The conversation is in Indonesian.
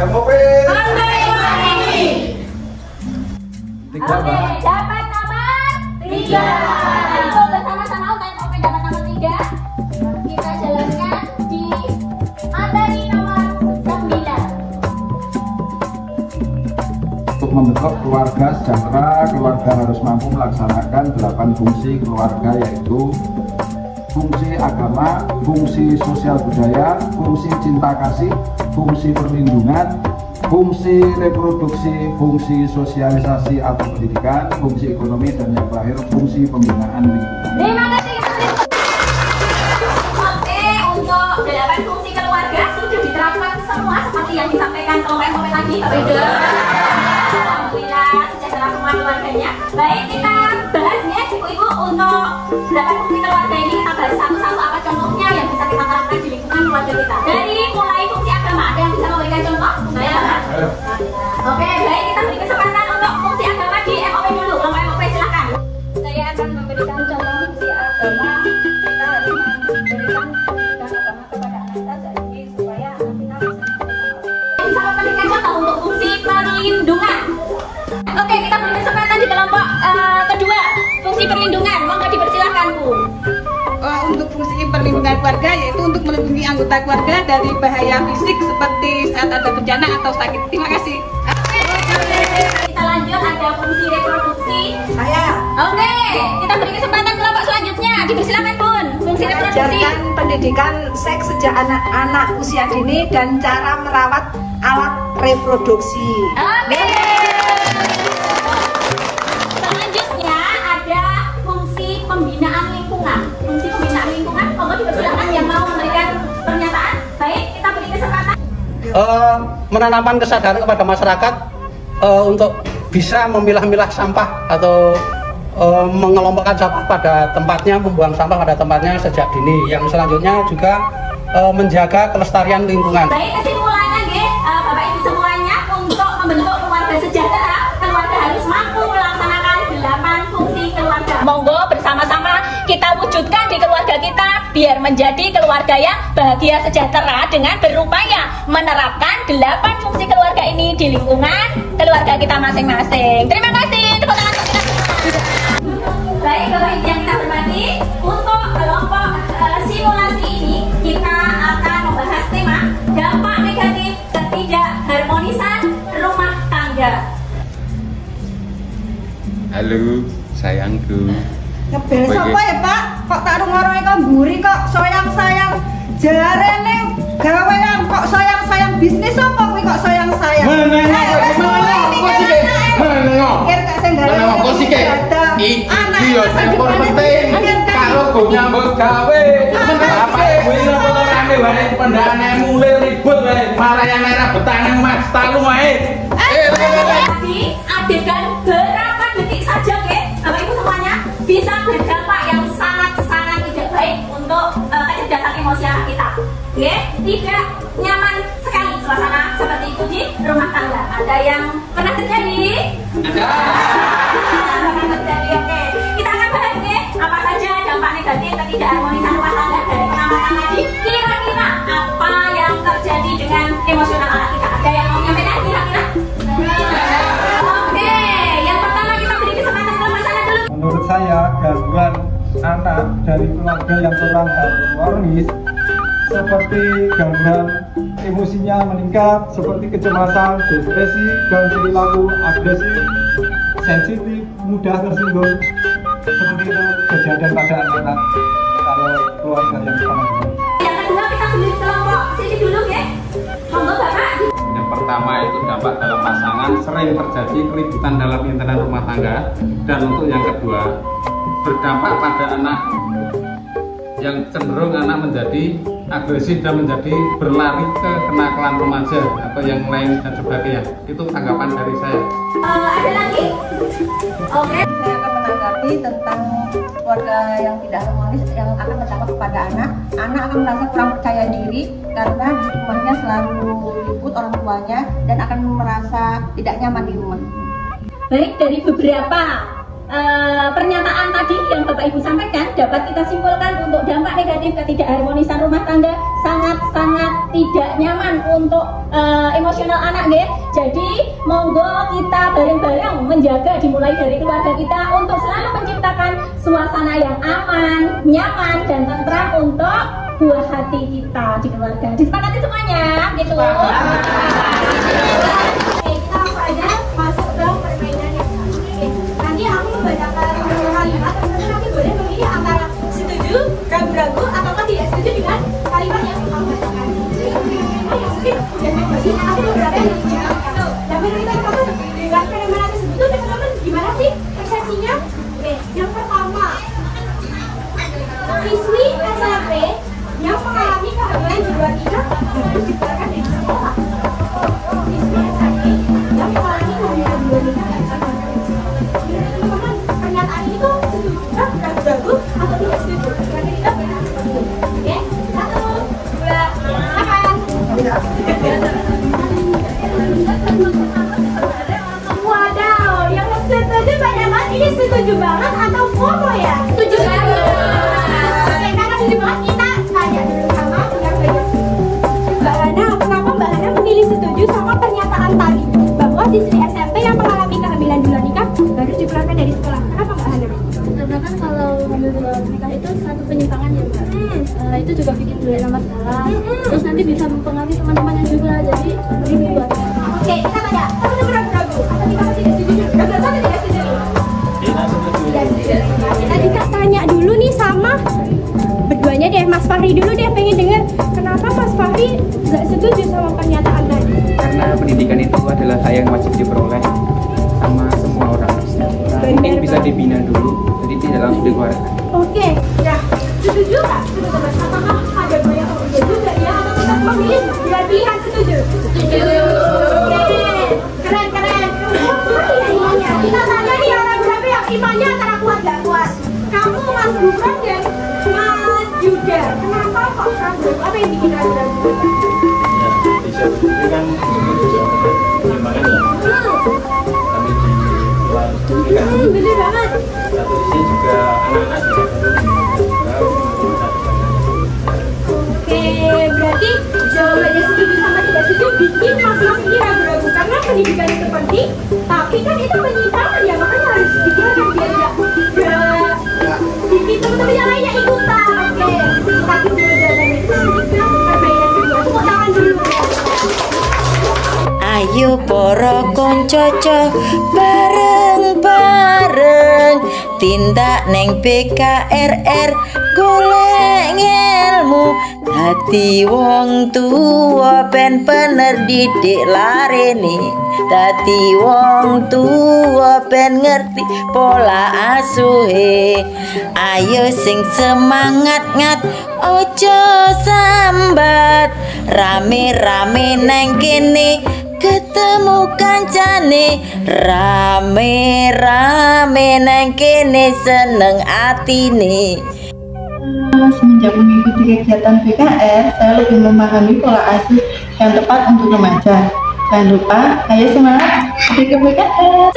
MOP. Oke, dapat nomor 3. Ayo bersama-sama untuk MOP dapat nomor 3. Kita jalankan di materi nomor 9. Untuk membentuk keluarga sejahtera, keluarga harus mampu melaksanakan 8 fungsi keluarga, yaitu fungsi agama, fungsi sosial budaya, fungsi cinta kasih, fungsi perlindungan, fungsi reproduksi, fungsi sosialisasi atau pendidikan, fungsi ekonomi, dan yang terakhir fungsi pembinaan lingkungan. Terima kasih. Oke, untuk 8 fungsi keluarga sudah diterapkan semua seperti yang disampaikan oleh MOP tadi. Alhamdulillah sejahtera semua keluarganya. Baik, kita bahasnya ibu-ibu untuk 8 fungsi keluarga ini kita bahas satu-satu apa contohnya yang bisa kita terapkan di lingkungan keluarga kita. Dari mulai fungsi agama, ada yang bisa memberikan contoh? Saya. Oke, baik, kita beri kesempatan untuk fungsi agama di MOP dulu. Kelompok MOP silakan. Saya akan memberikan contoh fungsi agama. Kita harus memberikan agama kepada anak kita jadi supaya anak kita Bisa memberikan contoh untuk fungsi perlindungan. Oke, kita beri kesempatan di kelompok kedua, fungsi perlindungan. Monggo dipersilakan, Bu. Untuk fungsi perlindungan keluarga yaitu untuk melindungi anggota keluarga dari bahaya fisik seperti saat ada bencana atau sakit. Terima kasih. Kita lanjut, ada fungsi reproduksi. Saya Oke, kita beri kesempatan kelompok selanjutnya. Dipersilakan, Bun. Fungsi reproduksi. mengajarkan pendidikan seks sejak anak-anak usia dini dan cara merawat alat reproduksi. Oke. Selanjutnya ada fungsi pembinaan lingkungan. Fungsi pembinaan lingkungan, monggo dipersilakan yang mau memberikan pernyataan. Baik, kita beri kesempatan. Menanamkan kesadaran kepada masyarakat untuk bisa memilah-milah sampah atau mengelompokkan sampah pada tempatnya, membuang sampah pada tempatnya sejak dini. Yang selanjutnya juga menjaga kelestarian lingkungan. Baik, kesimpulannya nggih, Bapak Ibu semuanya, untuk membentuk keluarga sejahtera, keluarga harus mampu melaksanakan 8 fungsi keluarga. Monggo bersama-sama kita wujudkan di keluarga kita biar menjadi keluarga yang bahagia sejahtera dengan berupaya menerapkan 8 fungsi keluarga ini di lingkungan keluarga kita masing-masing. Terima kasih. Tepuk tangan untuk kita. Baik, Bapak Ibu yang kita hormati, untuk kelompok simulasi ini kita akan membahas tema dampak negatif ketidakharmonisan rumah tangga. Halo, sayangku. Ngebel sapa ya, Pak? Kok tak rungorone kok mburi kok sayang-sayang. Jarene gawean kok sayang-sayang, bisnis apa kuwi kok sayang-sayang? Iki yo tempor penting karo go nyambut gawe. Bapak ibu iki apa rame wae pendakane mulai ribut wae. Marayane ra betane Mas talu wae. Tadi adegan berapa detik saja, nggih, Bapak Ibu semuanya bisa berdampak yang sangat-sangat tidak baik untuk kecerdasan emosional kita. Nggih, tidak nyaman sekali suasana seperti itu di rumah tangga. Ada yang pernah terjadi? Ada. Pernah terjadi. Oke, kita akan bahas nggih, apa saja dampak negatif ketidakharmonisan rumah tangga dari pengamatan tadi. Kira-kira apa yang terjadi dengan emosional anak kita? Ada yang mau menyampaikan kira-kira? Oke, yang pertama kita beri kesempatan ke Mas Ana dulu. Menurut saya, gangguan anak dari keluarga yang kurang harmonis seperti gangguan emosinya meningkat, seperti kecemasan, depresi, dan perilaku agresif, sensitif, mudah tersinggung. Seperti itu kejadian pada anak-anak kalau keluarga yang kurang harmonis. Yang kedua kita beri kelompok sini dulu ya. Monggo Bapak. Yang pertama itu dampak dalam pasangan sering terjadi keributan dalam internal rumah tangga, dan untuk yang kedua berdampak pada anak yang cenderung anak menjadi agresif dan menjadi berlari ke kenakalan remaja atau yang lain dan sebagainya. Itu tanggapan dari saya. Ada lagi? Oke. Saya akan menanggapi tentang keluarga yang tidak harmonis yang akan berdampak kepada anak. Anak akan merasa kurang percaya diri karena di rumahnya selalu ribut orang tuanya dan akan merasa tidak nyaman di rumah. Baik, dari beberapa pernyataan tadi yang Bapak Ibu sampaikan dapat kita simpulkan untuk dampak negatif ketidakharmonisan rumah tangga sangat-sangat tidak nyaman untuk emosional anak nggih. Jadi monggo kita bareng-bareng menjaga dimulai dari keluarga kita untuk selalu menciptakan suasana yang aman, nyaman dan tentram untuk buah hati kita di keluarga. Disepakati semuanya gitu. Oke, kita langsung aja masuk ke permainan yang satu. Nanti aku membacakan kalimat, teman-teman nanti boleh memilih antara setuju, ragu-ragu, ataukah tidak setuju dengan kalimat yang aku bacakan. Mungkin aku beberapa yang tapi kita dengan fenomena tersebut tuh teman-teman gimana sih persepsinya? Oke, yang pertama, siswi SMP yang mengalami kehamilan di luar nikah harus dikeluarkan dari sekolah. Siswi SMP yang mengalami kehamilan di luar nikah harus dikeluarkan dari sekolah. Teman-teman, pernyataan ini tuh setuju, ragu-ragu, atau tidak setuju? Karena kita benar setuju. Oke, 1, 2, silakan. Wadaw, yang setuju banyak banget. Ini setuju banget atau FOMO ya? Setuju banget. Oke, karena setuju banget kita tanya dulu sama Mbak Hana. Kenapa Mbak Hana memilih setuju sama pernyataan tadi bahwa siswi SMP yang mengalami kehamilan di luar nikah harus dikeluarkan dari sekolah? Kenapa Mbak Hana? Karena kan kalau hamil di luar nikah itu satu penyimpangan ya Mbak. Itu juga bikin duit masalah. Terus nanti bisa mempengaruhi teman-temannya juga. Jadi ini buat. Oke, kita tanya. Teman-teman ragu-ragu atau kita masih setuju? Ragu-ragu atau tidak setuju? Kita juga tanya dulu nih sama berduanya deh, Mas Fahri dulu deh, pengen denger kenapa Mas Fahri nggak setuju sama pernyataan tadi? Karena pendidikan itu adalah hal yang wajib diperoleh sama semua orang. Mungkin bisa dibina dulu, jadi tidak langsung dikeluarkan. Oke, ya setuju nggak teman-teman? Apakah ada banyak orang juga ya atau tetap memilih dengan pilihan setuju? Setuju. Oke, keren. Sorry ya imannya. Kita tanya nih orang berapa yang imannya antara kuat nggak kuat? Kamu Mas Gufran dan Mas Yuda. Kenapa kok ragu? Apa yang bikin ragu-ragu? Ya, bisa dengan penyimpangan ya. Kami di luar nikah. Bener banget. Satu sisi juga anak-anak juga Oke, berarti jawabannya setuju sama tidak setuju bikin mas-mas ini ragu-ragu karena pendidikan itu penting, tapi kan itu penyimpangan ya, makanya harus dikeluarkan biar nggak bikin teman-teman yang lainnya ikutan. Oke, tapi dulu jawabannya itu lanjut ke permainan kedua. Tepuk tangan dulu. Ayo para konco-co bareng-bareng tindak neng BKRR golek ngelmu dadi wong tua ben bener didik larene dadi wong tua ben ngerti pola asuhe. Ayo sing semangat ngat ojo sambat rame-rame neng kene ketemu kancane rame-rame nang kene seneng atine. Semenjak mengikuti kegiatan BKR, saya lebih memahami pola asuh yang tepat untuk remaja. Jangan lupa, ayo semangat ke BKR.